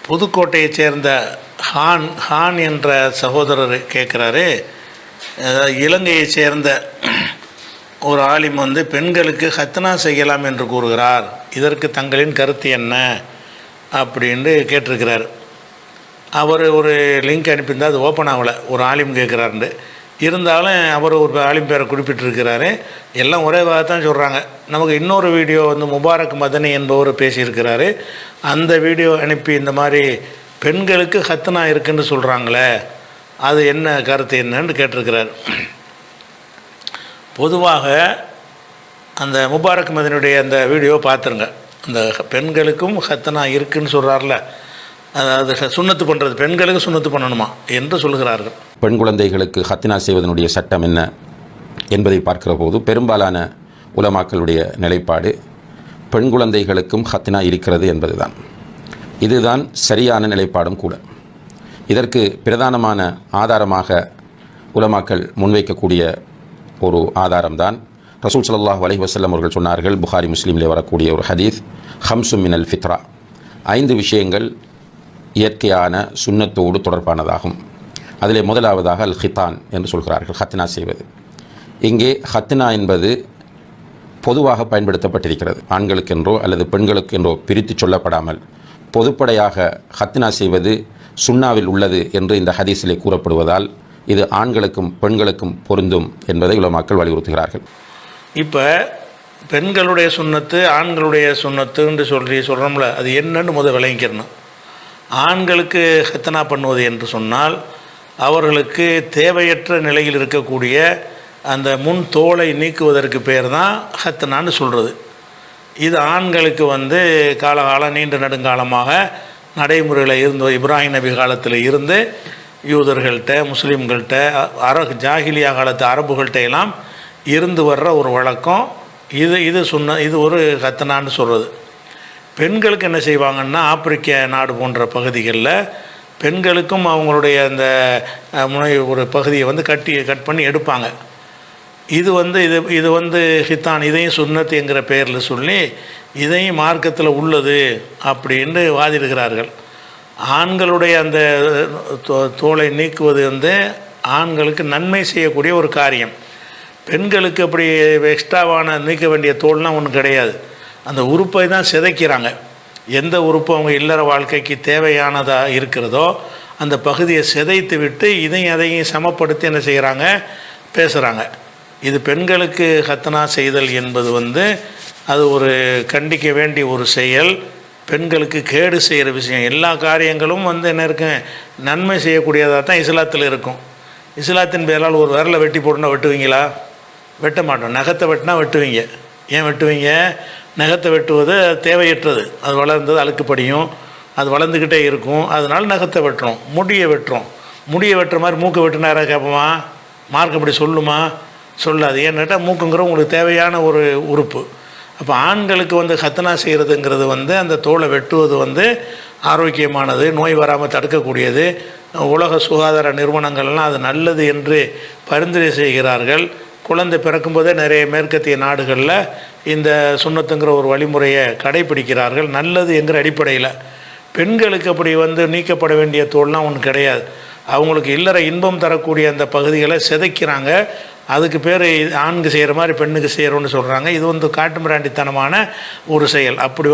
புதுக்கோட்டையைச் சேர்ந்த ஹான் என்ற சகோதரர் கேட்குறாரு, இலங்கையைச் சேர்ந்த ஒரு ஆலிம் பெண்களுக்கு ஹத்னா செய்யலாம் என்று கூறுகிறார், இதற்கு தங்களின் கருத்து என்ன அப்படின்னு கேட்டிருக்கிறார். அவர் ஒரு லிங்க் அனுப்பியிருந்தால் அது ஓப்பன் ஆகலை, ஒரு ஆலிம் கேட்குறாருண்டு. இருந்தாலும் அவர் ஒரு ஆலிம் பேரை குறிப்பிட்டிருக்கிறாரு. எல்லாம் ஒரே வார்த்தை தான் சொல்கிறாங்க. நமக்கு இன்னொரு வீடியோ முபாரக் மதனி என்பவர் பேசியிருக்கிறாரு. அந்த வீடியோ அனுப்பி இந்த மாதிரி பெண்களுக்கு ஹத்னா இருக்குன்னு சொல்கிறாங்களே, அது என்ன கருத்து என்னன்னு கேட்டிருக்கிறார். பொதுவாக அந்த முபாரக் மதனுடைய அந்த வீடியோ பார்த்துருங்க. அந்த பெண்களுக்கும் ஹத்னா இருக்குன்னு சொல்கிறார்ல, அதாவது சுன்னத்து பண்ணுறது, பெண்களுக்கு சுன்னத்து பண்ணணுமா என்று சொல்கிறார்கள். பெண் குழந்தைகளுக்கு ஹத்னா செய்வதனுடைய சட்டம் என்ன என்பதை பார்க்கிற போது பெரும்பாலான உலமாக்களுடைய நிலைப்பாடு பெண் குழந்தைகளுக்கும் ஹத்னா இருக்கிறது என்பதுதான். இதுதான் சரியான நிலைப்பாடும் கூட. இதற்கு பிரதானமான ஆதாரமாக உலமாக்கள் முன்வைக்கக்கூடிய ஒரு ஆதாரம்தான் ரசூல் ஸல்லல்லாஹு அலைஹி வஸல்லம் அவர்கள் சொன்னார்கள், புகாரி முஸ்லீமிலே வரக்கூடிய ஒரு ஹதீஸ், ஹம்சும் மினல் ஃபித்ரா, 5 விஷயங்கள் இயற்கையான சுன்னத்தோடு தொடர்பானதாகும். அதிலே முதலாவதாக அல் ஹிதான் என்று சொல்கிறார்கள், ஹத்னா செய்வது. இங்கே ஹத்னா என்பது பொதுவாக பயன்படுத்தப்பட்டிருக்கிறது. ஆண்களுக்கென்றோ அல்லது பெண்களுக்கென்றோ பிரித்து சொல்லப்படாமல் பொதுப்படையாக ஹத்னா செய்வது சுன்னாவில் உள்ளது என்று இந்த ஹதீஸிலே கூறப்படுவதால் இது ஆண்களுக்கும் பெண்களுக்கும் பொருந்தும் என்பதை உலமாக்கள் வலியுறுத்துகிறார்கள். இப்போ பெண்களுடைய சுன்னத்து ஆண்களுடைய சுன்னத்துன்னு சொல்கிறோம்ல, அது என்னன்னு முதல் விளங்கிக்கிறணும். ஆண்களுக்கு ஹத்னா பண்ணுவது என்று சொன்னால் அவர்களுக்கு தேவையற்ற நிலையில் இருக்கக்கூடிய அந்த முன் தோலை நீக்குவதற்கு பேர் தான் ஹத்னான்னு சொல்கிறது. இது ஆண்களுக்கு காலகாலம் நீண்ட நெடுங்காலமாக நடைமுறையில் இருந்து, இப்ராஹிம் நபி காலத்தில் இருந்து யூதர்கள்ட்ட, முஸ்லீம்கள்கிட்ட, ஜாஹிலியா காலத்து அரபுகள்கிட்ட எல்லாம் இருந்து வர்ற ஒரு வழக்கம். இது ஒரு ஹத்னான்னு சொல்கிறது. பெண்களுக்கு என்ன செய்வாங்கன்னா, ஆப்பிரிக்க நாடு போன்ற பகுதிகளில் பெண்களுக்கும் அவங்களுடைய அந்த ஒரு பகுதியை கட் பண்ணி எடுப்பாங்க. இது ஹித்தான், இதையும் சுன்னத் என்கிற பெயரில் சொல்லி இதையும் மார்க்கத்தில் உள்ளது அப்படின்னு வாதிடுகிறார்கள். ஆண்களுடைய அந்த தோலை நீக்குவது ஆண்களுக்கு நன்மை செய்யக்கூடிய ஒரு காரியம். பெண்களுக்கு அப்படி எக்ஸ்ட்ராவான நீக்க வேண்டிய தோல்னால் ஒன்றும் கிடையாது. அந்த உறுப்பை தான் சிதைக்கிறாங்க. எந்த உறுப்பு அவங்க இல்லற வாழ்க்கைக்கு தேவையானதாக இருக்கிறதோ அந்த பகுதியை சிதைத்து விட்டு அதையும் சமப்படுத்தி என்ன செய்கிறாங்க, பேசுகிறாங்க. இது பெண்களுக்கு ஹத்னா செய்தல் என்பது அது ஒரு கண்டிக்க வேண்டிய ஒரு செயல். பெண்களுக்கு கேடு செய்கிற விஷயம். எல்லா காரியங்களும் என்ன இருக்கு, நன்மை செய்யக்கூடியதாக தான் இஸ்லாத்தில் இருக்கும். இஸ்லாத்தின் பேரால் ஒரு விரலை வெட்டி போட்டுனா வெட்டுவீங்களா? வெட்ட மாட்டோம். நகத்தை வெட்டினா வெட்டுவீங்க. ஏன் வெட்டுவீங்க? நகத்தை வெட்டுவது தேவையற்றது. அது வளர்ந்தது அழுக்குப்படியும், அது வளர்ந்துக்கிட்டே இருக்கும். அதனால் நகத்தை வெட்டுறோம். முடியை வெட்டுறோம். முடியை வெட்டுற மாதிரி மூக்கை வெட்டினா யாராவது கேட்போமா? மார்க் அப்படி சொல்லுமா? சொல்லாது. ஏன்னாட்டா மூக்குங்கிற உங்களுக்கு தேவையான ஒரு உறுப்பு. அப்போ ஆண்களுக்கு ஹத்னா செய்கிறதுங்கிறது அந்த தோலை வெட்டுவது ஆரோக்கியமானது, நோய் வராமல் தடுக்கக்கூடியது. உலக சுகாதார நிறுவனங்கள்லாம் அது நல்லது என்று பரிந்துரை செய்கிறார்கள். குழந்தை பிறக்கும்போதே நிறைய மேற்கத்திய நாடுகளில் இந்த சுன்னத்துங்கிற ஒரு வழிமுறையை கடைபிடிக்கிறார்கள், நல்லது என்கிற அடிப்படையில். பெண்களுக்கு அப்படி நீக்கப்பட வேண்டிய தோல்லாம் ஒன்று கிடையாது. அவங்களுக்கு இல்லற இன்பம் தரக்கூடிய அந்த பகுதிகளை சிதைக்கிறாங்க. அதுக்கு பேர் ஆணுக்கு செய்கிற மாதிரி பெண்ணுக்கு செய்கிறோன்னு சொல்கிறாங்க. இது காட்டுமிராண்டித்தனமான ஒரு செயல். அப்படி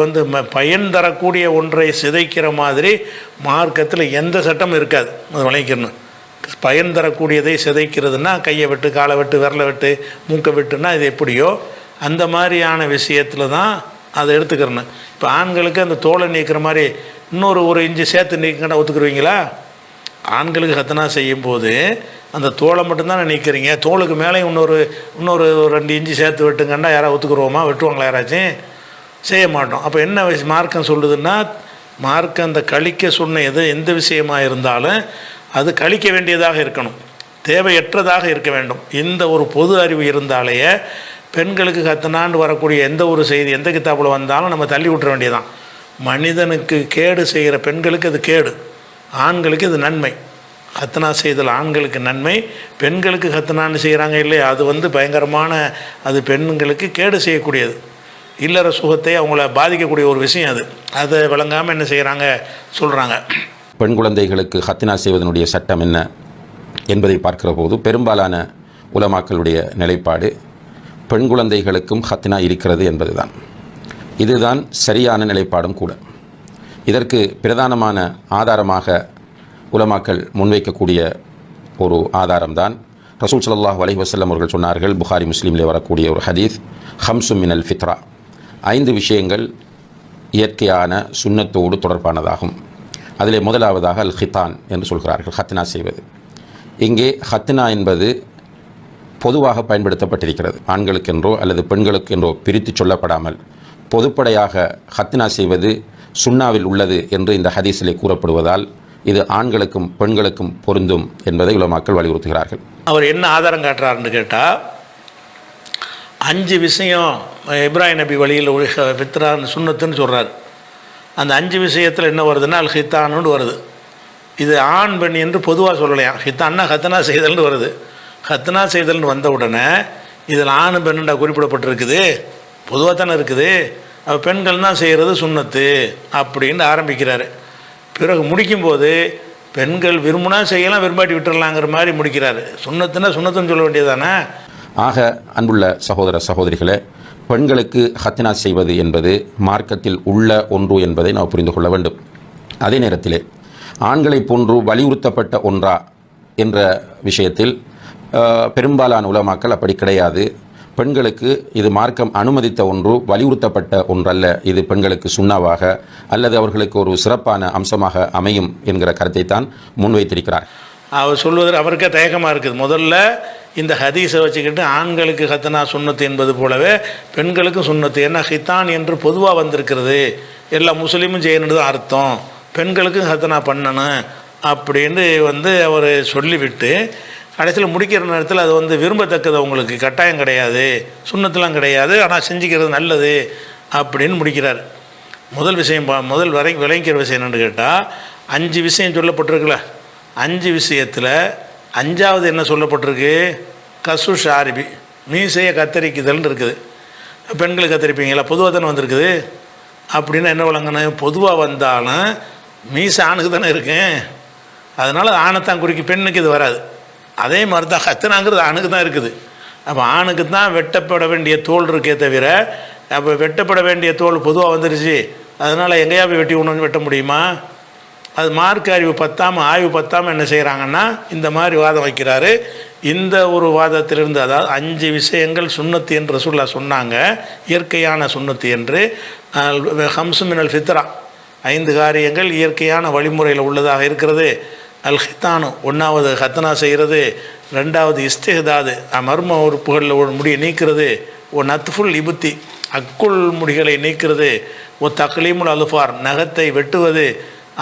பயன் தரக்கூடிய ஒன்றை சிதைக்கிற மாதிரி மார்க்கத்தில் எந்த சட்டமும் இருக்காது. அது விளைக்கணும். பயன் தரக்கூடியதை சிதைக்கிறதுனா கையை வெட்டு, காலை வெட்டு, விரலை வெட்டு, மூக்கை வெட்டுனா இது எப்படியோ அந்த மாதிரியான விஷயத்தில் தான் அதை எடுத்துக்கிறணும். இப்போ ஆண்களுக்கு அந்த தோலை நீக்கிற மாதிரி ஒரு இன்ச்சு சேர்த்து நீக்கினா ஒத்துக்குருவீங்களா? ஆண்களுக்கு ஹத்னா செய்யும்போது அந்த தோலை மட்டும்தான் நீக்கிறீங்க. தோலுக்கு மேலே இன்னொரு 2 இன்ச்சு சேர்த்து வெட்டுங்கன்னா யாராவது ஒத்துக்குருவோமா? வெட்டுவாங்களா யாராச்சும்? செய்ய மாட்டோம். அப்போ என்ன மார்க்கம் சொல்லுதுன்னா, மார்க்கம் அந்த கழிக்க சொன்ன எந்த விஷயமாக இருந்தாலும் அது கழிக்க வேண்டியதாக இருக்கணும், தேவையற்றதாக இருக்க வேண்டும். இந்த ஒரு பொது அறிவு இருந்தாலேயே பெண்களுக்கு ஹத்னான்னு வரக்கூடிய எந்த ஒரு செய்தி எந்த கிதாபில் வந்தாலும் நம்ம தள்ளி விட்டுற வேண்டியதான். மனிதனுக்கு கேடு செய்கிற பெண்களுக்கு அது கேடு, ஆண்களுக்கு இது நன்மை. ஹத்னா செய்தல் ஆண்களுக்கு நன்மை, பெண்களுக்கு ஹத்னான்னு செய்கிறாங்க இல்லையா, அது பயங்கரமான, அது பெண்களுக்கு கேடு செய்யக்கூடியது. இல்லற சுகத்தை அவங்கள பாதிக்கக்கூடிய ஒரு விஷயம் அதை விளங்காமல் என்ன செய்கிறாங்க சொல்கிறாங்க. பெண் குழந்தைகளுக்கு ஹத்தினா செய்வதனுடைய சட்டம் என்ன என்பதை பார்க்கிற போது பெரும்பாலான உலமாக்களுடைய நிலைப்பாடு பெண் குழந்தைகளுக்கும் ஹத்தினா இருக்கிறது என்பதுதான். இதுதான் சரியான நிலைப்பாடும் கூட. இதற்கு பிரதானமான ஆதாரமாக உலமாக்கள் முன்வைக்கக்கூடிய ஒரு ஆதாரம்தான் ரசூல் ஸல்லல்லாஹு அலைஹி வஸல்லம் அவர்கள் சொன்னார்கள், புகாரி முஸ்லீமிலே வரக்கூடிய ஒரு ஹதீஸ், ஹம்சும் மினல் ஃபித்ரா, 5 விஷயங்கள் இயற்கையான சுன்னத்தோடு தொடர்பானதாகும். அதிலே முதலாவதாக அல் ஹிதான் என்று சொல்கிறார்கள், ஹத்னா செய்வது. இங்கே ஹத்னா என்பது பொதுவாக பயன்படுத்தப்பட்டிருக்கிறது. ஆண்களுக்கென்றோ அல்லது பெண்களுக்கென்றோ பிரித்து சொல்லப்படாமல் பொதுப்படையாக ஹத்னா செய்வது சுன்னாவில் உள்ளது என்று இந்த ஹதீஸிலே கூறப்படுவதால் இது ஆண்களுக்கும் பெண்களுக்கும் பொருந்தும் என்பதை உலமாக்கள் வலியுறுத்துகிறார்கள். அவர் என்ன ஆதாரம் காட்டுறாருன்னு கேட்டால், 5 விஷயம் இப்ராஹிம் நபி வழியில் ஃபித்ரான்னு சுன்னத்துன்னு சொல்கிறார். அந்த 5 விஷயத்தில் என்ன வருதுன்னா அல் ஹித்தான்னு வருது. இது ஆண் பெண் என்று பொதுவாக சொல்லலையாம். ஹித்தான்னா ஹத்னா செய்தல்னு வருது. ஹத்னா செய்தல்னு வந்த உடனே இதில் ஆண் பெண்ணுண்டா குறிப்பிடப்பட்டிருக்குது, பொதுவாக தானே இருக்குது. அப்போ பெண்கள் தான் செய்கிறது சுன்னத்து அப்படின்னு ஆரம்பிக்கிறாரு. பிறகு முடிக்கும்போது பெண்கள் விரும்பினா செய்யலாம், விரும்பாட்டி விட்டுடலாங்கிற மாதிரி முடிக்கிறாரு. சுன்னத்துன்னா சுன்னத்துன்னு சொல்ல வேண்டியதானே. ஆக அன்புள்ள சகோதர சகோதரிகளே, பெண்களுக்கு ஹத்னா செய்வது என்பது மார்க்கத்தில் உள்ள ஒன்று என்பதை நாம் புரிந்து கொள்ள வேண்டும். அதே நேரத்திலே ஆண்களை போன்று வலியுறுத்தப்பட்ட ஒன்றா என்ற விஷயத்தில் பெரும்பாலான உலமாக்கள் அப்படி கிடையாது. பெண்களுக்கு இது மார்க்கம் அனுமதித்த ஒன்று, வலியுறுத்தப்பட்ட ஒன்றல்ல. இது பெண்களுக்கு சுன்னாவாக அல்லது அவர்களுக்கு ஒரு சிறப்பான அம்சமாக அமையும் என்கிற கருத்தை தான் முன்வைத்திருக்கிறார். அவர் சொல்வதற்கு அவருக்கே தயக்கமாக இருக்குது. முதல்ல இந்த ஹதீஸை வச்சுக்கிட்டு ஆண்களுக்கு ஹத்னா சுன்னத்து என்பது போலவே பெண்களுக்கும் சுன்னத்து, ஏன்னா ஹித்தான் என்று பொதுவாக வந்திருக்கிறது, எல்லா முஸ்லீமும் செய்யணுன்னு தான் அர்த்தம், பெண்களுக்கும் ஹத்னா பண்ணணும் அப்படின்னு அவர் சொல்லிவிட்டு கடைசியில் முடிக்கிற நேரத்தில் அது விரும்பத்தக்கது, அவங்களுக்கு கட்டாயம் கிடையாது, சுன்னத்துலாம் கிடையாது, ஆனால் செஞ்சுக்கிறது நல்லது அப்படின்னு முடிக்கிறார். முதல் விஷயம் முதல் விளங்கிக்கிற விஷயம் என்னென்னு கேட்டால், 5 விஷயம் சொல்லப்பட்டிருக்குல்ல, 5 விஷயத்தில் 5வது என்ன சொல்லப்பட்டிருக்கு? கசு ஷாரிபி, மீசையை கத்தரிக்குதல்னு இருக்குது. பெண்களுக்கு கத்தரிப்பீங்களா? பொதுவாக தானே வந்திருக்குது. அப்படின்னா என்ன விளங்கணும்? பொதுவாக வந்தாலும் மீசை ஆணுக்கு தானே இருக்கேன், அதனால் ஆணைத்தான் குறிக்கி, பெண்ணுக்கு இது வராது. அதே மாதிரி தான் ஹத்னாங்கிறது ஆணுக்கு தான் இருக்குது. அப்போ ஆணுக்கு தான் வெட்டப்பட வேண்டிய தோல் இருக்கே தவிர, அப்போ வெட்டப்பட வேண்டிய தோல் பொதுவாக வந்துருச்சு, அதனால் எங்கேயா போய் வெட்டி ஒன்று வெட்ட முடியுமா? அது மார்க்க அறிவு பத்தாமல், ஆய்வு பத்தாமல் என்ன செய்கிறாங்கன்னா இந்த மாதிரி வாதம் வைக்கிறாரு. இந்த ஒரு வாதத்திலிருந்து, அதாவது 5 விஷயங்கள் சுன்னத்து என்று ரசூலுல்லாஹ் சொன்னாங்க, இயற்கையான சுன்னத்து என்று. ஹம்சு மினல் ஃபித்ரா, 5 காரியங்கள் இயற்கையான வழிமுறையில் உள்ளதாக இருக்கிறது. அல் ஹித்தானு, 1வது ஹத்னா செய்கிறது, 2வது இஸ்திஹ்தாது, மர்ம உறுப்புகளில் ஒரு முடியை நீக்கிறது, நத்ஃபுல் இபுத்தி, அக்குள் முடிகளை நீக்கிறது, தக்லீமுல் அலுஃபார், நகத்தை வெட்டுவது,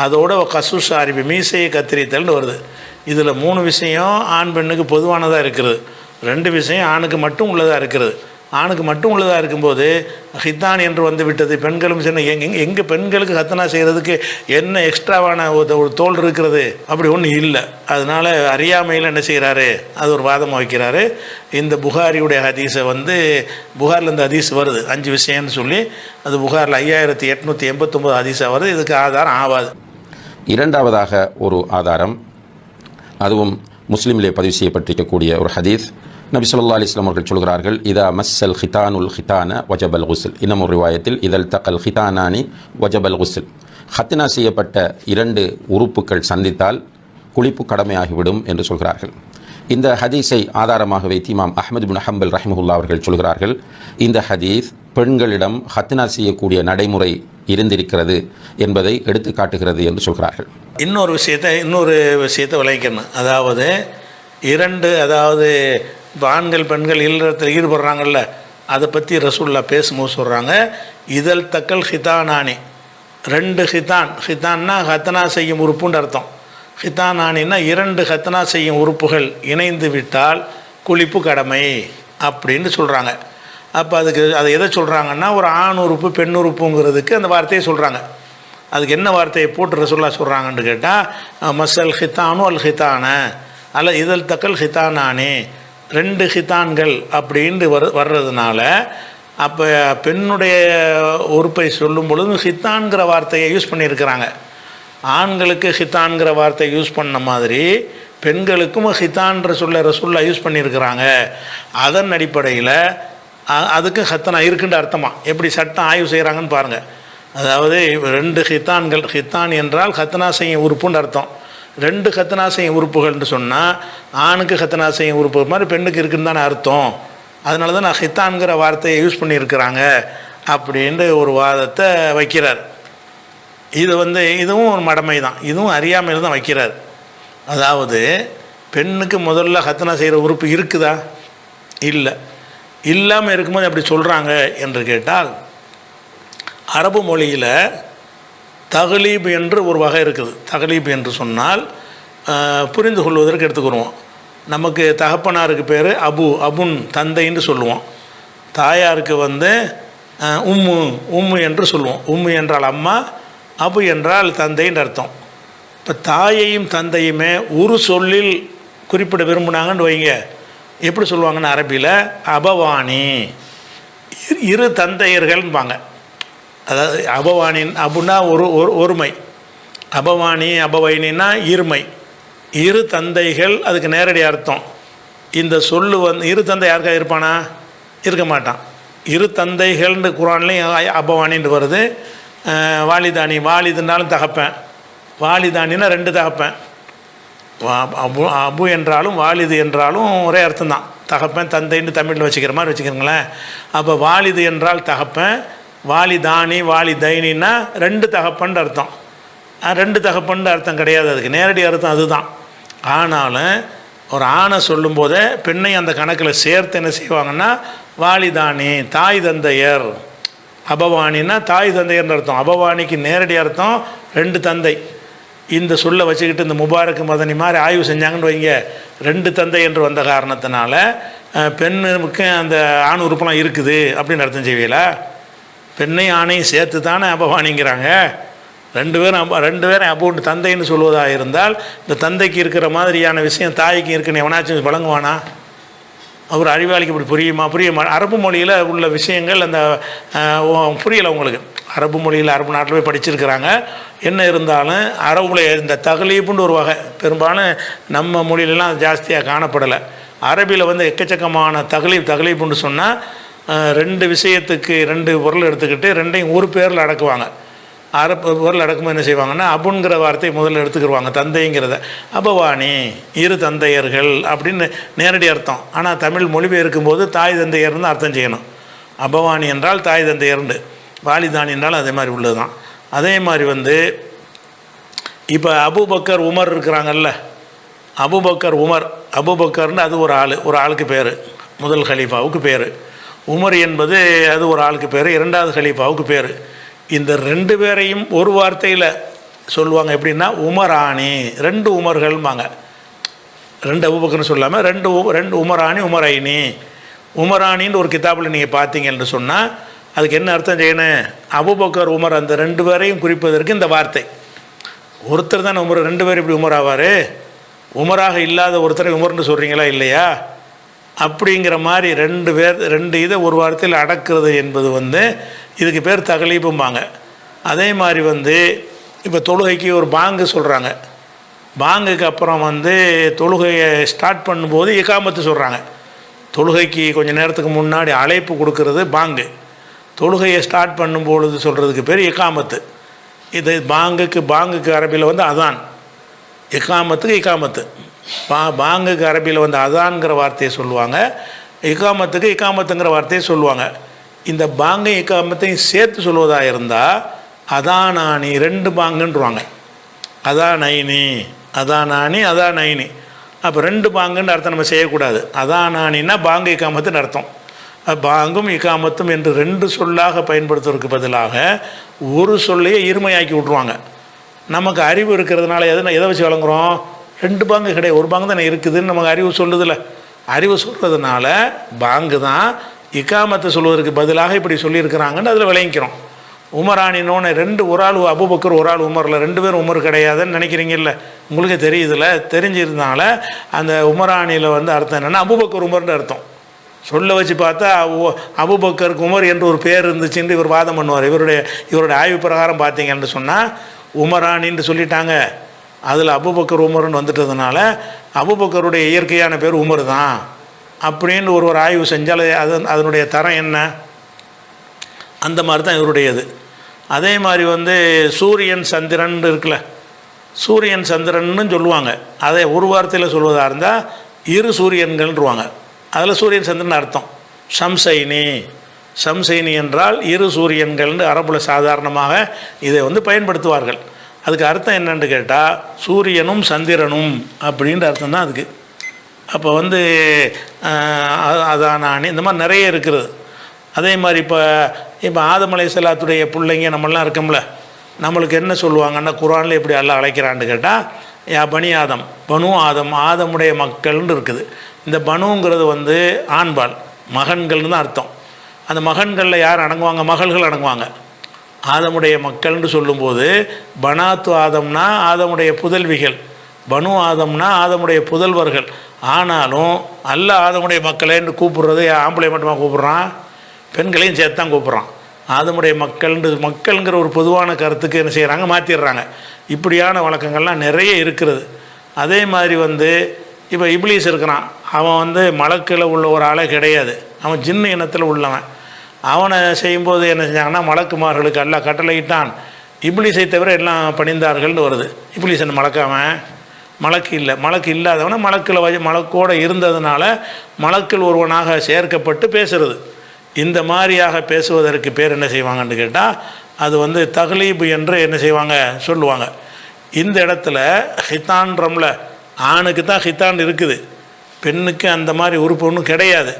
அதோட கசு ஷாரிபி, மீசையை கத்திரித்தல்னு வருது. இதில் 3 விஷயம் ஆண் பெண்ணுக்கு பொதுவானதாக இருக்கிறது, 2 விஷயம் ஆணுக்கு மட்டும் உள்ளதாக இருக்கிறது. ஆணுக்கு மட்டும் உள்ளதாக இருக்கும்போது ஹித்தான் என்று விட்டது. பெண்களும் சின்ன எங்கே பெண்களுக்கு ஹத்னா செய்கிறதுக்கு என்ன எக்ஸ்ட்ராவான ஒரு தோல் இருக்கிறது? அப்படி ஒன்றும் இல்லை. அதனால் அறியாமையில் என்ன செய்கிறாரு, அது ஒரு வாதமாக வைக்கிறாரு. இந்த புகாரியுடைய ஹதீஸை புகாரில் இந்த ஹதீஸ் வருது 5 விஷயம்னு சொல்லி, அது புகாரில் 5889 ஹதீஸாக வருது. இதுக்கு ஆதாரம் ஆகாது. 2வதாக ஒரு ஆதாரம், அதுவும் முஸ்லீமிலே பதிவு செய்யப்பட்டிருக்கக்கூடிய ஒரு ஹதீஸ். நபி ஸல்லல்லாஹு அலைஹி வஸல்லம் அவர்கள் சொல்கிறார்கள், இதா மஸ்ஸல் ஹிதானுல் ஹிதான வஜபல் குஸ்ல். இன்னும் ஒரு ரிவாயத்தில் இதல் தக்கல் ஹிதானானி வஜபல் குஸ்ல். ஹத்னா செய்யப்பட்ட 2 உறுப்புகள் சந்தித்தால் குளிப்பு கடமையாகிவிடும் என்று சொல்கிறார்கள். இந்த ஹதீஸை ஆதாரமாக வைத்து இமாம் அஹ்மத் பின் ஹம்பல் ரஹிமஹுல்லா அவர்கள் சொல்கிறார்கள், இந்த ஹதீஸ் பெண்களிடம் ஹத்னா செய்யக்கூடிய நடைமுறை இருந்திருக்கிறது என்பதை எடுத்து காட்டுகிறது என்று சொல்கிறார்கள். இன்னொரு விஷயத்தை விளைவிக்கணும். அதாவது 2, அதாவது இப்போ ஆண்கள் பெண்கள் இல்லறத்தில் ஈடுபடுறாங்கல்ல, அதை பற்றி ரசூலுல்லாஹ் பேசும்போது சொல்கிறாங்க, இதழ் தக்கல் ஹிதானானி, 2 ஹிதான், ஹிதான்னா ஹத்னா செய்யும் உறுப்புன்னு அர்த்தம். ஹிதானானின்னா 2 ஹத்னா செய்யும் உறுப்புகள் இணைந்து விட்டால் குளிப்பு கடமை அப்படின்னு சொல்கிறாங்க. அப்போ அதை எதை சொல்கிறாங்கன்னா, ஒரு ஆண் உறுப்பு பெண் உறுப்புங்கிறதுக்கு அந்த வார்த்தையை சொல்கிறாங்க. அதுக்கு என்ன வார்த்தையை போட்டு ரசூலுல்லாஹ் சொல்கிறாங்கன்னு கேட்டால், மஸ்ஸல் ஹிதானு அல் ஹிதான அல்ல இதழ் தக்கல் ஹிதானானே, 2 ஹிதான்கள் அப்படின்ட்டு வர்றதுனால அப்போ பெண்ணுடைய உறுப்பை சொல்லும் பொழுது ஹித்தான்கிற வார்த்தையை யூஸ் பண்ணியிருக்கிறாங்க. ஆண்களுக்கு ஹித்தான்கிற வார்த்தையை யூஸ் பண்ண மாதிரி பெண்களுக்கும் ஹித்தான்ற சொல்ல ரசூல்லா யூஸ் பண்ணியிருக்கிறாங்க. அதன் அடிப்படையில் அதுக்கு ஹத்தனா இருக்குன்ற அர்த்தமா எப்படி சட்டம் ஆய்வு செய்கிறாங்கன்னு பாருங்கள். அதாவது 2 ஹித்தான்கள், ஹித்தான் என்றால் ஹத்தனா செய்யும் உறுப்புன்னு அர்த்தம். 2 ஹத்தனா செய்யும் உறுப்புகள்னு சொன்னால் ஆணுக்கு ஹத்தனா செய்யும் உறுப்பு மாதிரி பெண்ணுக்கு இருக்குன்னு தானே அர்த்தம். அதனால தான் நான் ஹித்தான்கிற வார்த்தையை யூஸ் பண்ணியிருக்கிறாங்க அப்படின்ட்டு ஒரு வாதத்தை வைக்கிறார். இது இதுவும் ஒரு மடமை தான், இதுவும் அறியாமையில் தான் வைக்கிறார். அதாவது பெண்ணுக்கு முதல்ல ஹத்தனா செய்கிற உறுப்பு இருக்குதா? இல்லை. இல்லாமல் இருக்கும்போது அப்படி சொல்கிறாங்க என்று கேட்டால், அரபு மொழியில் தகலீப் என்று ஒரு வகை இருக்குது. தகலீப் என்று சொன்னால் புரிந்து கொள்வதற்கு எடுத்துக்கிறோம். நமக்கு தகப்பனாருக்கு பேர் அபுன் தந்தைன்னு சொல்லுவோம். தாயாருக்கு உம்மு என்று சொல்லுவோம். உம்மு என்றால் அம்மா, அபு என்றால் தந்தைன்னு அர்த்தம். இப்போ தாயையும் தந்தையுமே ஒரு சொல்லில் குறிப்பிட விரும்பினாங்கன்னு வைங்க, எப்படி சொல்லுவாங்கன்னு அரபியில் அபவானி, இரு தந்தையர்கள்பாங்க. அதாவது அபவானின் அபுனா ஒருமை, அபவானி அபவைனா இருமை, இரு தந்தைகள் அதுக்கு நேரடி அர்த்தம். இந்த சொல்லு இரு தந்தை யாருக்கா இருப்பானா? இருக்க மாட்டான். இரு தந்தைகள்னு குரான்லேயும் அபவானின்னு வருது. வாலிதானி, வாலிதுனாலும் தகப்பேன், வாலிதானின்னா 2 தகப்பேன். அபு என்றாலும் வாலிது என்றாலும் ஒரே அர்த்தம்தான். தகப்பன் தந்தைன்னு தமிழில் வச்சுக்கிற மாதிரி வச்சுக்கிறீங்களேன். அப்போ வாலிது என்றால் தகப்பன், வாலிதானி வாலிதைனின்னா 2 தகப்பன் அர்த்தம். 2 தகப்பன் அர்த்தம் கிடையாது, அதுக்கு நேரடி அர்த்தம் அதுதான். ஆனாலும் ஒரு ஆணை சொல்லும்போதே பெண்ணை அந்த கணக்கில் சேர்த்து என்ன செய்வாங்கன்னா வாலிதானி தாய் தந்தையர், அபவானின்னா தாய் தந்தையர்னு அர்த்தம். அபவானிக்கு நேரடி அர்த்தம் 2 தந்தை. இந்த சொல்லை வச்சுக்கிட்டு இந்த முபாரக் மதனி மாதிரி ஆய்வு செஞ்சாங்கன்னு வைங்க, 2 தந்தை என்று வந்த காரணத்தினால பெண்ணுக்கு அந்த ஆண் உறுப்பெல்லாம் இருக்குது அப்படின்னு அர்த்தம் செய்வீங்களா? பெண்ணையும் ஆணையும் சேர்த்து தானே அபவானிங்கிறாங்க. 2 பேரும் அபுன்னு தந்தைன்னு சொல்வதாக இருந்தால் இந்த தந்தைக்கு இருக்கிற மாதிரியான விஷயம் தாய்க்கு இருக்குன்னு எவனாச்சும் வழங்குவானா? அவர் அறிவாளிக்கு இப்படி புரியுமா? அரபு மொழியில் உள்ள விஷயங்கள் அந்த புரியலை உங்களுக்கு. அரபு மொழியில் அரபு நாட்டில் போய் படிச்சிருக்கிறாங்க. என்ன இருந்தாலும் அரபுல இந்த தகலீப்புன்னு ஒரு வகை பெரும்பாலும் நம்ம மொழியிலலாம் அது ஜாஸ்தியாக காணப்படலை. அரபியில் எக்கச்சக்கமான தகலீப்புன்னு சொன்னால் 2 விஷயத்துக்கு 2 பொருள் எடுத்துக்கிட்டு 2ஐயும் ஒரு பேரில் அடக்குவாங்க. பொருள் அடக்கும்போது என்ன செய்வாங்கன்னா அபுங்கிற வார்த்தையை முதல்ல எடுத்துக்கிடுவாங்க, தந்தைங்கிறத. அபவானி இரு தந்தையர்கள் அப்படின்னு நேரடி அர்த்தம். ஆனால் தமிழ் மொழிபெயர்க்கும்போது தாய் தந்தையர்னு அர்த்தம் செய்யணும். அபவானி என்றால் தாய் தந்தையர்ண்டு, வாலிதானி என்றால் அதே மாதிரி உள்ளது தான். அதே மாதிரி இப்போ அபூபக்கர் உமர் இருக்கிறாங்கல்ல, அபூபக்கர் உமர், அபூபக்கர்னு அது ஒரு ஆளுக்கு பேர், முதல் ஹலீஃபாவுக்கு பேர். உமர் என்பது அது ஒரு ஆளுக்கு பேர், 2வது ஹலீஃபாவுக்கு பேர். இந்த 2 பேரையும் ஒரு வார்த்தையில் சொல்லுவாங்க. எப்படின்னா உமராணி, 2 உமர்கள்பாங்க. 2 அபூபக்கர்னு சொல்லாமல் 2 உமராணி, உமரைனி. உமராணின்னு ஒரு கிதாபில் நீங்கள் பார்த்தீங்கன்னு சொன்னால் அதுக்கு என்ன அர்த்தம் செய்யணும்? அபூபக்கர் உமர் அந்த 2 பேரையும் குறிப்பதற்கு இந்த வார்த்தை. ஒருத்தர் தானே உமர், 2 பேர் இப்படி உமர் ஆவார்? உமராக இல்லாத ஒருத்தரை உமர்னு சொல்கிறீங்களா இல்லையா? அப்படிங்கிற மாதிரி 2 பேர் 2 இதை ஒரு வார்த்தையில் அடக்கிறது என்பது இதுக்கு பேர் தகலீப்பும்பாங்க. அதே மாதிரி இப்போ தொழுகைக்கு ஒரு பாங்கு சொல்கிறாங்க. பாங்குக்கு அப்புறம் தொழுகையை ஸ்டார்ட் பண்ணும்போது இகாமத்து சொல்கிறாங்க. தொழுகைக்கு கொஞ்சம் நேரத்துக்கு முன்னாடி அழைப்பு கொடுக்கறது பாங்கு. தொழுகையை ஸ்டார்ட் பண்ணும்பொழுது சொல்கிறதுக்கு பேர் இகாமத்து. இது பாங்குக்கு அரபியில் அதான், இகாமத்துக்கு இகாமத்து. பாங்குக்கு அரபியில் அதான்ங்கிற வார்த்தையை சொல்லுவாங்க, இகாமத்துக்கு இகாமத்துங்கிற வார்த்தையை சொல்லுவாங்க. இந்த பாங்கை இகாமத்தையும் சேர்த்து சொல்வதாக இருந்தால் அதானானி 2 பாங்குன்றுவாங்க. அதானைனி, அதானானி, அதானைனி. அப்போ 2 பாங்குன்னு அர்த்தம் நம்ம செய்யக்கூடாது. அதானானின்னா பாங்கு இகாமத்துன்னு அர்த்தம். பாங்கும் இகாமத்தும் என்று 2 சொல்லாக பயன்படுத்துவதற்கு பதிலாக ஒரு சொல்லையே இருமையாக்கி விட்ருவாங்க. நமக்கு அறிவு இருக்கிறதுனால எதை வச்சு வழங்குகிறோம்? 2 பாங்கு கிடையாது, ஒரு பாங்கு தானே இருக்குதுன்னு நமக்கு அறிவு சொல்லுதில்ல. அறிவு சொல்கிறதுனால பாங்கு தான், இகாமத்தை சொல்வதற்கு பதிலாக இப்படி சொல்லியிருக்கிறாங்கன்னு அதில் விளங்கிக்கிறோம். உமரானினோன்னு 2 ஒரு ஆள் அபூபக்கர், ஒரு ஆள் உமரில், 2 பேர் உமர் கிடையாதுன்னு நினைக்கிறீங்கல்ல, உங்களுக்கே தெரியுதுல்ல. தெரிஞ்சிருந்தால அந்த உமரானியில் அர்த்தம் என்னென்னா அபூபக்கர் உமர்னு அர்த்தம். சொல்ல வச்சு பார்த்தா அபூபக்கர் உமர் என்று ஒரு பேர் இருந்துச்சுன்னு இவர் வாதம் பண்ணுவார். இவருடைய ஆய்வு பிரகாரம் பார்த்தீங்கன்னு சொன்னால் உமரானின்னு சொல்லிட்டாங்க. அதில் அபூபக்கர் உமர்னு வந்துட்டதுனால அபூபக்கருடைய இயற்கையான பேர் உமர் தான் அப்படின்னு ஒரு ஆய்வு செஞ்சால் அதனுடைய தரம் என்ன? அந்த மாதிரி தான் இவருடையது. அதே மாதிரி சூரியன் சந்திரன் இருக்குல்ல, சூரியன் சந்திரன்னு சொல்லுவாங்க. அதை ஒரு வார்த்தையில் சொல்வதாக இருந்தால் இரு சூரியன்கள்ன்றுவாங்க. அதில் சூரியன் சந்திரன் அர்த்தம். ஷம்சைனி என்றால் இரு சூரியன்கள்னு அரபில் சாதாரணமாக இதை பயன்படுத்துவார்கள். அதுக்கு அர்த்தம் என்னன்னு கேட்டால் சூரியனும் சந்திரனும் அப்படின்ற அர்த்தம் தான் அதுக்கு. அப்போ அதானி இந்த மாதிரி நிறைய இருக்கிறது. அதே மாதிரி இப்போ ஆதம் அலைஹிஸ்ஸலாத்துடைய பிள்ளைங்க நம்மளாம் இருக்கோம்ல, நம்மளுக்கு என்ன சொல்லுவாங்கன்னா குர்ஆனில் எப்படி அல்லாஹ் அழைக்கிறான்னு கேட்டால் யா பனி ஆதம், பனு ஆதம், ஆதமுடைய மக்கள்னு இருக்குது. இந்த பனுங்கிறது ஆண்பால், மகன்கள்னு தான் அர்த்தம். அந்த மகன்களில் யார் அடங்குவாங்க? மகள்கள் அடங்குவாங்க. ஆதமுடைய மக்கள்னு சொல்லும்போது பனாத்து ஆதம்னா ஆதமுடைய புதல்விகள், பனு ஆதம்னா ஆதமுடைய புதல்வர்கள். ஆனாலும் அல்லாஹ் ஆதமுடைய மக்களேன்னு கூப்பிட்றது ஆம்பளை மட்டுமா கூப்பிட்றான்? பெண்களையும் சேர்த்து தான் கூப்பிட்றான். ஆதமுடைய மக்கள்ங்கிற ஒரு பொதுவான கருத்துக்கு என்ன செய்கிறாங்க? மாற்றிடுறாங்க. இப்படியான வழக்கங்கள்லாம் நிறைய இருக்கிறது. அதே மாதிரி இப்போ இப்லீஸ் இருக்கிறான், அவன் மலக்கில் உள்ள ஒரு ஆளே கிடையாது, அவன் ஜின்னு இனத்தில் உள்ளவன். அவனை செய்யும்போது என்ன செஞ்சாங்கன்னா மலக்குமார்களுக்கு அல்லாஹ் கட்டளையிட்டான். இப்லீஸை தவிர எல்லாம் பணிந்தார்கள்னு வருது. இப்லீஸ் என்ன மலக்காமன்? மலக்கு இல்லாதவனை மலக்கோடு இருந்ததுனால மலக்கில் ஒருவனாக சேர்க்கப்பட்டு பேசுறது. இந்த மாதிரியாக பேசுவதற்கு பேர் என்ன செய்வாங்கன்னு கேட்டால் அது தக்லீப் என்று என்ன செய்வாங்க சொல்லுவாங்க. இந்த இடத்துல ஹித்தான்றம்ல ஆணுக்கு தான் ஹித்தான் இருக்குது, பெண்ணுக்கு அந்த மாதிரி உறுப்பு ஒன்றும் கிடையாது.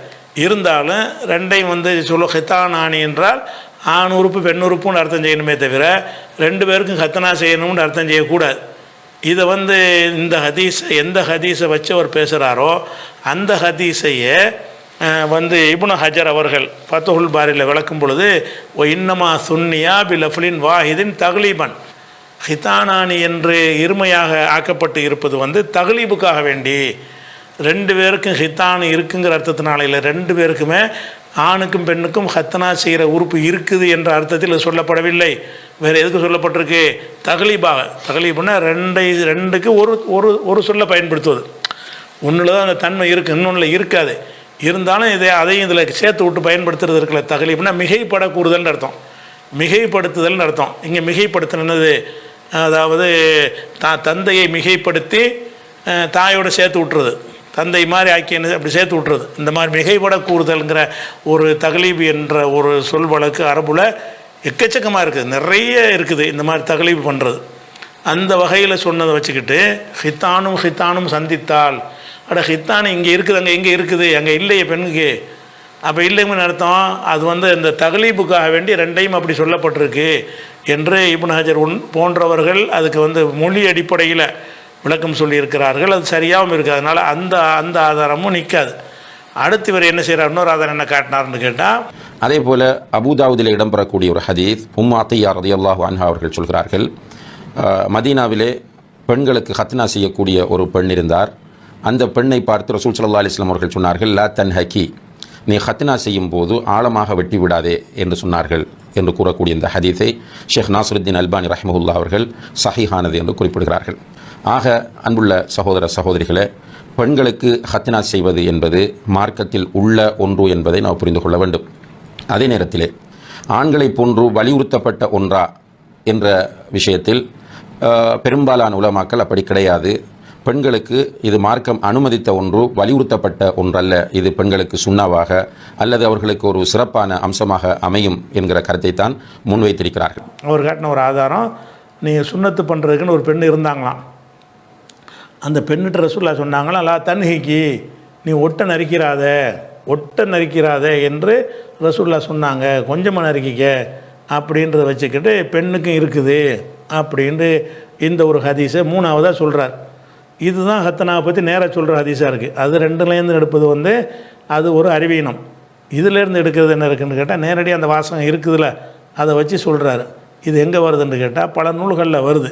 இருந்தாலும் ரெண்டையும் ஹித்தான் ஆணி என்றால் ஆண் உறுப்பு பெண் உறுப்புன்னு அர்த்தம் செய்யணுமே தவிர ரெண்டு பேருக்கும் ஹத்தனா செய்யணும்னு அர்த்தம் செய்யக்கூடாது. இதை இந்த எந்த ஹதீஸை வச்சு அவர் பேசுகிறாரோ அந்த ஹதீஸையே இப்னு ஹஜர் அவர்கள் ஃபத்ஹுல் பாரியில் விளக்கும் பொழுது இன்னமா சுன்னியா பிலஃப்லின் வாஹிதின் தக்லீபன், ஹிதானானி என்று இருமையாக ஆக்கப்பட்டு இருப்பது தக்லீபுக்காக வேண்டி, ரெண்டு பேருக்கும் ஹித்தான் இருக்குங்கிற அர்த்தத்தினால இல்லை, ரெண்டு பேருக்குமே ஆணுக்கும் பெண்ணுக்கும் ஹத்தனா செய்கிற உறுப்பு இருக்குது என்ற அர்த்தத்தில் சொல்லப்படவில்லை. வேறு எதுக்கு சொல்லப்பட்டிருக்கு? தக்லீபாக. தக்லீபுன்னா ரெண்டுக்கு ஒரு சொல்ல பயன்படுத்துவது. ஒன்றில் தான் அந்த தன்மை இருக்குது, இன்னொன்றில் இருக்காது. இருந்தாலும் அதையும் இதில் சேர்த்து விட்டு பயன்படுத்துறது இருக்குல்ல. தக்லீப்னா மிகைப்பட கூறுதல்னு அர்த்தம், மிகைப்படுத்துதல்னு அர்த்தம். இங்கே மிகைப்படுத்தினது அதாவது தந்தையை மிகைப்படுத்தி தாயோடு சேர்த்து விட்டுறது, தந்தை மாதிரி ஆக்கியது அப்படி சேர்த்து விட்டுறது. இந்த மாதிரி மிகைப்பட கூறுதல்ங்கிற ஒரு தக்லீப் என்ற ஒரு சொல் வழக்கு அரபுல எக்கச்சக்கமாக இருக்குது, நிறைய இருக்குது இந்த மாதிரி தக்லீப் பண்ணுறது. அந்த வகையில் சொன்னதை வச்சுக்கிட்டு ஹித்தானும் சந்தித்தால், ஹித்தானு இங்கே இருக்குது, அங்கே எங்கே இருக்குது, அங்கே இல்லையே பெண்ணுக்கு, அப்போ இல்லைங்கன்னு அர்த்தம். அது இந்த தக்லீபுக்காக வேண்டி ரெண்டையும் அப்படி சொல்லப்பட்டிருக்கு என்று இப்னு ஹஜர் போன்றவர்கள் அதுக்கு மொழி அடிப்படையில் விளக்கம் சொல்லியிருக்கிறார்கள். அது சரியாகவும் இருக்குது. அதனால் அந்த ஆதாரமும் நிற்காது. அடுத்து இவர் என்ன செய்கிறார்? இன்னொரு ஆதாரம் என்ன காட்டினார்னு கேட்டால், அதே போல் அபூதாவுதில் இடம்பெறக்கூடிய ஒரு ஹதீஸ், அத்தியா ரலியல்லாஹு அன்ஹா அவர்கள் சொல்கிறார்கள், மதீனாவிலே பெண்களுக்கு ஹத்னா செய்யக்கூடிய ஒரு பெண் இருந்தார். அந்த பெண்ணை பார்த்து ரசூல் ஸல்லல்லாஹு அலைஹி வஸல்லம் அவர்கள் சொன்னார்கள், லா தன்ஹகி, நீ ஹத்னா செய்யும் போது ஆழமாக வெட்டி விடாதே என்று சொன்னார்கள் என்று கூறக்கூடிய இந்த ஹதீஸை ஷேக் நாசருத்தீன் அல்பானி ரஹ்மஹுல்லா அவர்கள் சஹீஹானது என்று குறிப்பிடுகிறார்கள். ஆக அன்புள்ள சகோதர சகோதரிகளே, பெண்களுக்கு ஹத்னா செய்வது என்பது மார்க்கத்தில் உள்ள ஒன்று என்பதை நாம் புரிந்து கொள்ள வேண்டும். அதே நேரத்திலே ஆண்களை போன்று வலியுறுத்தப்பட்ட ஒன்றா என்ற விஷயத்தில் பெரும்பாலான உலமாக்கள் அப்படி கிடையாது. பெண்களுக்கு இது மார்க்கம் அனுமதித்த ஒன்று, வலியுறுத்தப்பட்ட ஒன்றல்ல. இது பெண்களுக்கு சுண்ணாவாக அல்லது அவர்களுக்கு ஒரு சிறப்பான அம்சமாக அமையும் என்கிற கருத்தை தான் முன்வைத்திருக்கிறார்கள். அவர் காட்டின ஒரு ஆதாரம், நீங்கள் சுண்ணத்து பண்ணுறதுக்குன்னு ஒரு பெண் இருந்தாங்களாம். அந்த பெண்ணிட்ட ரசூலுல்லாஹ் சொன்னாங்களா, லா தன்ஹிக்கி, நீ ஒட்டை நரிக்கிறாத என்று ரசூலுல்லாஹ் சொன்னாங்க. கொஞ்சமாக நறுக்கிக்க அப்படின்றத வச்சுக்கிட்டு பெண்ணுக்கும் இருக்குது அப்படின்ட்டு இந்த ஒரு ஹதீஸை மூணாவதாக சொல்கிறார். இதுதான் ஹத்தனாவை பற்றி நேராக சொல்கிற ஹதீஸாக இருக்குது. அது ரெண்டுலேருந்து எடுப்பது அது ஒரு அறிவீனம். இதிலேருந்து எடுக்கிறது என்ன இருக்குதுன்னு கேட்டால் நேரடியாக அந்த வாசகம் இருக்குதுல்ல, அதை வச்சு சொல்கிறாரு. இது எங்கே வருதுன்னு கேட்டால் பல நூல்களில் வருது.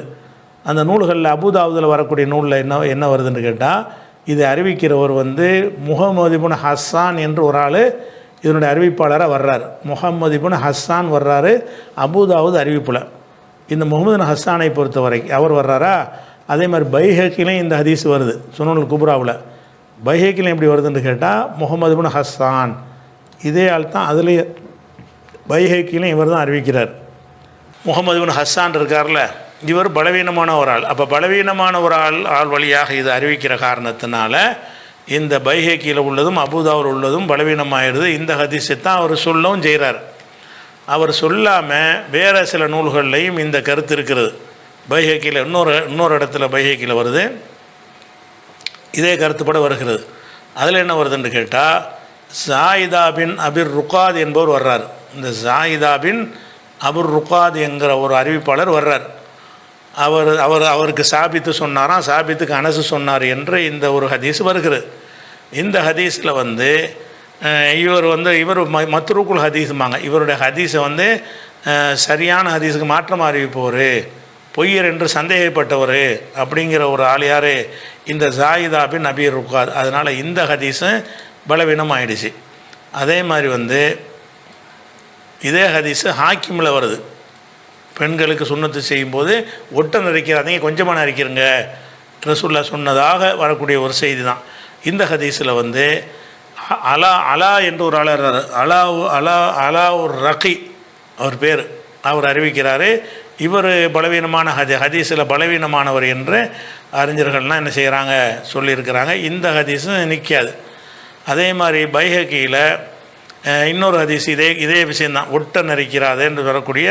அந்த நூல்களில் அபூதாவுதில் வரக்கூடிய நூலில் என்ன வருதுன்னு கேட்டால் இதை அறிவிக்கிறவர் வந்து முஹம்மது இப்னு ஹஸ்ஸான் என்று ஒரு ஆள் இதனுடைய அறிவிப்பாளராக வர்றார். முஹம்மது இப்னு ஹஸ்ஸான் வர்றாரு அபூதாவுது அறிவிப்பில். இந்த முகமது பின் ஹஸ்ஸானை பொறுத்தவரை அவர் வர்றாரா. அதே மாதிரி பைஹக்கிலையும் இந்த ஹதீஸ் வருது சுனனுல் குப்ராவில். பைஹக்கிலையும் எப்படி வருதுன்னு கேட்டால் முகமது பின் ஹஸ்ஸான் இதே ஆள் தான். அதுலேயே பைஹக்கிலையும் இவர் தான் அறிவிக்கிறார். முகமது பின் ஹஸ்ஸான் இருக்கார்ல, இவர் பலவீனமான ஒரு ஆள். அப்போ பலவீனமான ஒரு ஆள் வழியாக இது அறிவிக்கிற காரணத்தினால இந்த பைஹக்கியில் உள்ளதும் அபூதாவில் உள்ளதும் பலவீனமாகிடுது. இந்த ஹதீஸை தான் அவர் சொல்லவும் செய்கிறார். அவர் சொல்லாமல் வேறு சில நூல்கள்லையும் இந்த கருத்து இருக்கிறது. பைஹக்கியில் இன்னொரு இடத்துல பைஹக்கியில் வருது, இதே கருத்துப்பட வருகிறது. அதில் என்ன வருதுன்னு கேட்டால் ஜாயிதா பின் அபிர் ருகாத் என்பவர் வர்றார். இந்த ஜாயிதா பின் அபுர் ருகாத் என்கிற ஒரு அறிவிப்பாளர் வர்றார். அவருக்கு சாபித்து சொன்னாராம், சாபித்துக்கு அனசு சொன்னார் என்று இந்த ஒரு ஹதீஸ் வருகிறது. இந்த ஹதீஸில் வந்து இவர் மத்ரூக்குல் ஹதீஸுமாங்க. இவருடைய ஹதீஸை வந்து சரியான ஹதீஸுக்கு மாற்றமாக அறிவிப்பவர், பொய்யர் என்று சந்தேகப்பட்டவர் அப்படிங்கிற ஒரு ஆள் யார், இந்த ஜாயிதா பின் அபி ருகாத். அதனால் இந்த ஹதீஸும் பலவீனம் ஆயிடுச்சு. அதே மாதிரி வந்து இதே ஹதீஸு ஹாக்கிமில் வருது. பெண்களுக்கு சுன்னத்து செய்யும்போது ஒட்டை நரிக்கிறாதீங்க, கொஞ்சமாக நரிக்கிறங்க ரசூல்லா சொன்னதாக வரக்கூடிய ஒரு செய்தி தான். இந்த ஹதீஸில் வந்து அலா என்று ஒரு ஆளர் அலா ஒரு ரகி அவர் பேர், அவர் அறிவிக்கிறார். இவர் பலவீனமான ஹதீஸில் பலவீனமானவர் என்று அறிஞர்கள்லாம் என்ன செய்கிறாங்க சொல்லியிருக்கிறாங்க. இந்த ஹதீஸும் நிற்காது. அதே மாதிரி பைஹக்கியில் இன்னொரு ஹதீஸ் இதே விஷயந்தான், ஒட்டை நரிக்கிறாது என்று வரக்கூடிய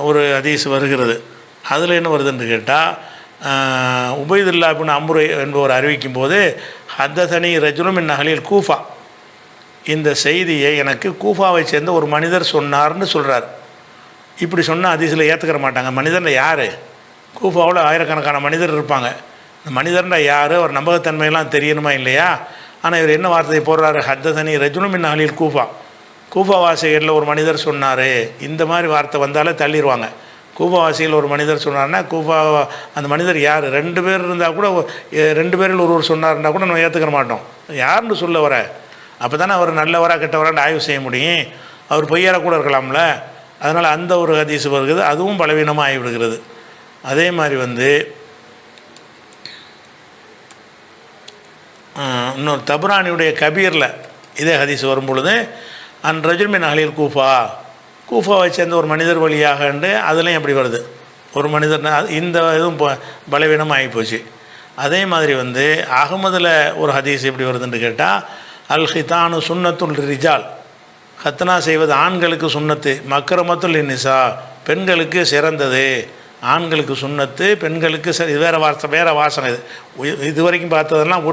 ஒரு ஹதீஸ் வருகிறது. அதில் என்ன வருதுன்னு கேட்டால் உபைதுல்லா பின் அம்ரு என்பவர் அறிவிக்கும் போது ஹத்ததனி ரஜுலும் மின் அஹ்லில் கூஃபா, இந்த செய்தியை எனக்கு கூஃபாவை சேர்ந்த ஒரு மனிதர் சொன்னார்னு சொல்கிறார். இப்படி சொன்னால் ஹதீஸில் ஏற்றுக்கிற மாட்டாங்க. மனிதர்னா யார்? கூஃபாவில் ஆயிரக்கணக்கான மனிதர் இருப்பாங்க. இந்த மனிதர்னா யார், ஒரு நம்பகத்தன்மையெல்லாம் தெரியணுமா இல்லையா? ஆனால் இவர் என்ன வார்த்தையை போடுறாரு, ஹத்ததனி ரஜுலும் மின் அஹ்லில் கூஃபா, கூஃபாவாசிகளில் ஒரு மனிதர் சொன்னார். இந்த மாதிரி வார்த்தை வந்தாலே தள்ளிடுவாங்க. கூஃபாவாசியில் ஒரு மனிதர் சொன்னார்னா கூஃபா அந்த மனிதர் யார்? 2 பேர் இருந்தால் கூட 2 பேரில் ஒருவர் சொன்னார்னா கூட நம்ம ஏற்றுக்கிற மாட்டோம். யாருன்னு சொல்ல வர? அப்போ தானே அவர் நல்லவரா கெட்டவரான்னு ஆய்வு செய்ய முடியும். அவர் பொய்யார கூட இருக்கலாம்ல. அதனால் அந்த ஒரு ஹதீஸ் வருகிறது, அதுவும் பலவீனமாக ஆகிவிடுகிறது. அதே மாதிரி வந்து இன்னொரு தபுரானியுடைய கபீரில் இதே ஹதீஸ் வரும் பொழுது ரஜுல் மின் அஹ்லில் கூஃபாவை சேர்ந்த ஒரு மனிதர் வழியாகண்டு அதுலேயும் எப்படி வருது, ஒரு மனிதர். இந்த இதுவும் பலவீனம் ஆகிப்போச்சு. அதே மாதிரி வந்து அகமதில் ஒரு ஹதீஸ் எப்படி வருதுன்னு கேட்டால் அல் ஹிதானு சுன்னத்துல் ரிஜால், ஹத்னா செய்வது ஆண்களுக்கு சுன்னத்து, மக்ரமத்துல் நிசா பெண்களுக்கு சிறந்தது, ஆண்களுக்கு சுன்னத்து பெண்களுக்கு வேறு வாசம். இது வரைக்கும் பார்த்ததெல்லாம்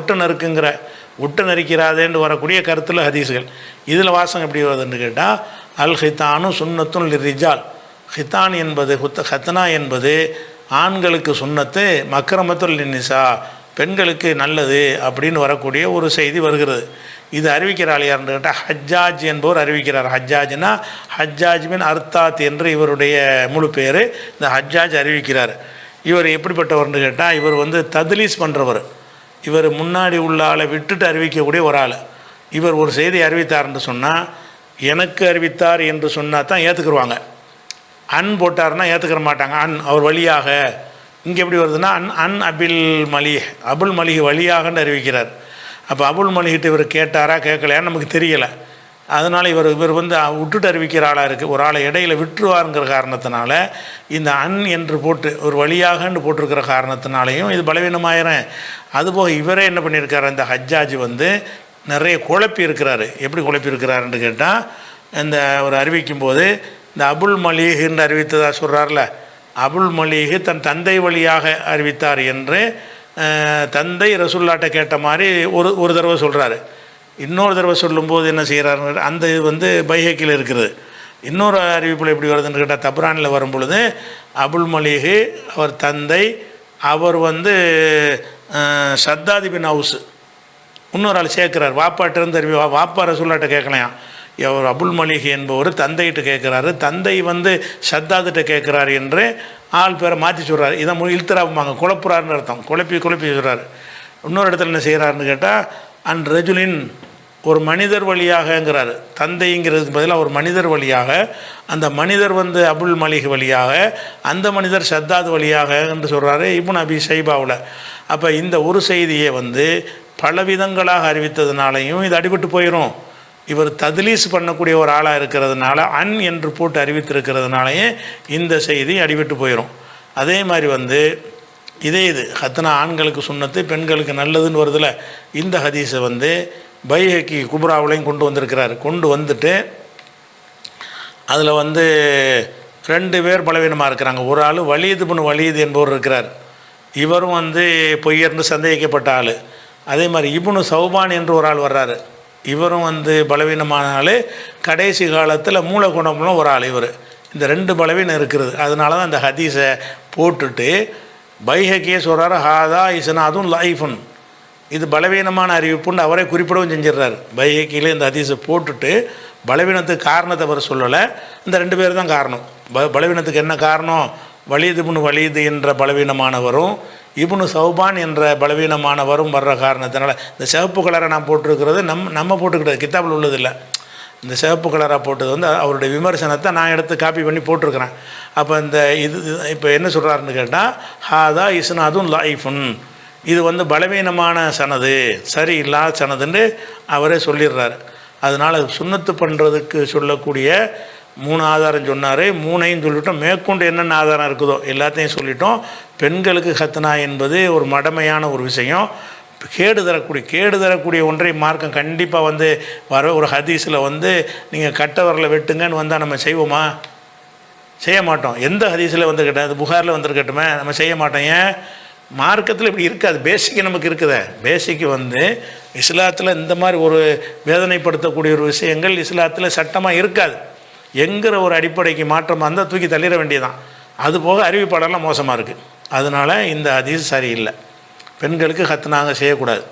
ஒட்டு நறுக்கிறாதேன்னு வரக்கூடிய கருத்தில் ஹதீஸுகள். இதில் வாசம் எப்படி வருதுன்னு கேட்டால் அல் ஹிதானு சுன்னத்துல் ரிஜால், ஹிதான் என்பது ஹத்னா என்பது ஆண்களுக்கு சுன்னத்து, மக்ரமத்துல் நிசா பெண்களுக்கு நல்லது அப்படின்னு வரக்கூடிய ஒரு செய்தி வருகிறது. இது அறிவிக்கிறாள் யாருன்னு கேட்டால் ஹஜ்ஜாஜ் என்பவர் அறிவிக்கிறார். ஹஜ்ஜாஜ்னா ஹஜ்ஜாஜ் பின் அர்த்தாத் என்று இவருடைய முழு பேர். இந்த ஹஜ்ஜாஜ் அறிவிக்கிறார். இவர் எப்படிப்பட்டவர்னு கேட்டால் இவர் வந்து தத்லீஸ் பண்ணுறவர். இவர் முன்னாடி உள்ள ஆளை விட்டுட்டு அறிவிக்கக்கூடிய ஒரு ஆள். இவர் ஒரு செய்தி அறிவித்தார்ன்னு சொன்னால் எனக்கு அறிவித்தார் என்று சொன்னால் தான் ஏற்றுக்குருவாங்க. அன் போட்டார்னா ஏற்றுக்கிற மாட்டாங்க. அவர் வழியாக. இங்கே எப்படி வருதுன்னா அன் அபுல் மலிஹ் வழியாகன்னு அறிவிக்கிறார். அப்போ அபுல் மலிகிட்ட இவர் கேட்டாரா கேட்கலையான்னு நமக்கு தெரியலை. அதனால் இவர் வந்து விட்டுட்டு அறிவிக்கிற ஆளாக இருக்குது. ஒரு ஆளை இடையில் விட்டுருவாருங்கிற காரணத்தினால இந்த என்று போட்டு ஒரு வழியாகன்னு போட்டிருக்கிற காரணத்தினாலையும் இது பலவீனமாயிரும். அதுபோக இவரே என்ன பண்ணியிருக்காரு, இந்த ஹஜ்ஜாஜ் வந்து நிறைய குழப்பி இருக்கிறாரு. எப்படி குழப்பி இருக்கிறாருன்னு கேட்டால் இந்த ஒரு அறிவிக்கும் போது இந்த அபுல் மலிஹ்ன்னு அறிவித்ததாக சொல்கிறார்ல, அபுல் மலிஹ் தன் தந்தை வழியாக அறிவித்தார் என்று தந்தை ரசூல்லாட்ட கேட்ட மாதிரி ஒரு தடவை சொல்கிறாரு. இன்னொரு தடவை சொல்லும்போது என்ன செய்கிறாரு, அந்த இது வந்து பைஹக்கில் இருக்கிறது. இன்னொரு அறிவிப்பில் எப்படி வருதுன்னு கேட்டால் தப்ரானில் வரும் பொழுது அபுல் மலிஹ் அவர் தந்தை, அவர் வந்து சத்தாதி பின் ஹவுஸ் இன்னொரு ஆள் சேர்க்குறார். வாப்பாட்டிருந்து வாப்பா ரசூல்லாட்ட கேட்கலையாம். அவர் அபுல் மலிஹ் என்பவர் தந்தைகிட்ட கேட்குறாரு, தந்தை வந்து சத்தாதிட்ட கேட்குறாரு என்று ஆள் பேரை மாற்றி சொல்கிறார். இதை இல்திராபாங்க, குழப்புறாருன்னு அர்த்தம். குழப்பி சொல்கிறாரு. இன்னொரு இடத்துல என்ன செய்கிறாருன்னு கேட்டால் அன் ரஜுலின் ஒரு மனிதர் வழியாகங்கிறார். தந்தைங்கிறதுக்கு பதிலாக ஒரு மனிதர் வழியாக, அந்த மனிதர் வந்து அபுல் மலிக் வழியாக, அந்த மனிதர் ஷத்தாத் வழியாக என்று சொல்கிறாரு இப்னு அபி ஷைபாவில். அப்போ இந்த ஒரு செய்தியை வந்து பலவிதங்களாக அறிவித்ததுனாலையும் இது அடிபட்டு போயிடும். இவர் தத்லீஸ் பண்ணக்கூடிய ஒரு ஆளாக இருக்கிறதுனால அன் என்று போட்டு அறிவித்திருக்கிறதுனாலேயே இந்த செய்தி அடிபட்டு போயிடும். அதே மாதிரி வந்து இது ஹத்னா ஆண்களுக்கு சுன்னத்து பெண்களுக்கு நல்லதுன்னு வருதில்ல, இந்த ஹதீஸை வந்து பைஹக்கி குப்ராவிலையும் கொண்டு வந்திருக்கிறார். கொண்டு வந்துட்டு அதில் வந்து 2 பேர் பலவீனமாக இருக்கிறாங்க. ஒரு ஆள் வலீத் இப்னு வலீத் என்பவர் இருக்கிறார். இவரும் வந்து பொய்யர்னு சந்தேகிக்கப்பட்ட ஆள். அதே மாதிரி இப்னு சௌபான் என்று ஒரு ஆள் வர்றாரு. இவரும் வந்து பலவீனமான ஆள். கடைசி காலத்தில் மூல குணம்லாம் ஒரு ஆள். இவர் இந்த 2 பலவீனம் இருக்கிறது. அதனால தான் அந்த ஹதீஸை போட்டுட்டு பைஹக்கியே சொல்கிறாரு ஹாதா இஸ்னாதுன் லைஃபுன், இது பலவீனமான அறிவிப்புன்னு அவரே குறிப்பிடவும் செஞ்சிடுறாரு. பைஹக்கியில் இந்த ஹதீஸை போட்டுட்டு பலவீனத்துக்கு காரணத்தை அவர் சொல்லலை, இந்த 2 பேர் தான் காரணம். பலவீனத்துக்கு என்ன காரணம்? வலீத் இப்னு வலீத் என்ற பலவீனமானவரும் இப்னு சௌபான் என்ற பலவீனமானவரும் வர்ற காரணத்தினால இந்த சிவப்பு கலரை நான் போட்டிருக்கிறது நம்ம போட்டுக்கிட்டது கிதாபில் உள்ளதில்லை. இந்த சிவப்பு கலராக போட்டது வந்து அவருடைய விமர்சனத்தை நான் எடுத்து காப்பி பண்ணி போட்டிருக்கிறேன். அப்போ இந்த இது இப்போ என்ன சொல்கிறாருன்னு கேட்டால் ஹாதா இஸ்னாதுன் லைஃபுன், இது வந்து பலவீனமான சனது, சரி இல்லாத சனதுன்னு அவரே சொல்லிடுறாரு. அதனால் சுன்னத்து பண்ணுறதுக்கு சொல்லக்கூடிய 3 ஆதாரம் சொன்னார். 3ஐயும் சொல்லிட்டோம். மேற்கொண்டு என்னென்ன ஆதாரம் இருக்குதோ எல்லாத்தையும் சொல்லிட்டோம். பெண்களுக்கு ஹத்னா என்பது ஒரு மடமையான ஒரு விஷயம், கேடு தரக்கூடிய ஒன்றை மார்க்கம் கண்டிப்பாக வந்து வர ஒரு ஹதீஸில் வந்து நீங்கள் கட்டவரில் வெட்டுங்கன்னு வந்தால் நம்ம செய்வோமா? செய்ய மாட்டோம். எந்த ஹதீஸில் வந்து கேட்டால் அது புகாரில் வந்துருக்கட்டுமே, நம்ம செய்ய மாட்டோம். ஏன்? மார்க்கத்தில் இப்படி இருக்காது. பேசிக்கு நமக்கு இருக்குதே. பேசிக்கு வந்து இஸ்லாத்தில் இந்த மாதிரி ஒரு வேதனைப்படுத்தக்கூடிய ஒரு விஷயங்கள் இஸ்லாத்தில் சட்டமாக இருக்காது. என்கிற ஒரு அடிப்படைக்கு மாற்றமாக இருந்தால் தூக்கி தள்ளிட வேண்டியதான். அதுபோக அறிவிப்பாளர்லாம் மோசமாக இருக்குது. அதனால் இந்த ஹதீஸ் சரியில்லை. பெண்களுக்கு ஹத்னாங்க செய்யக்கூடாது.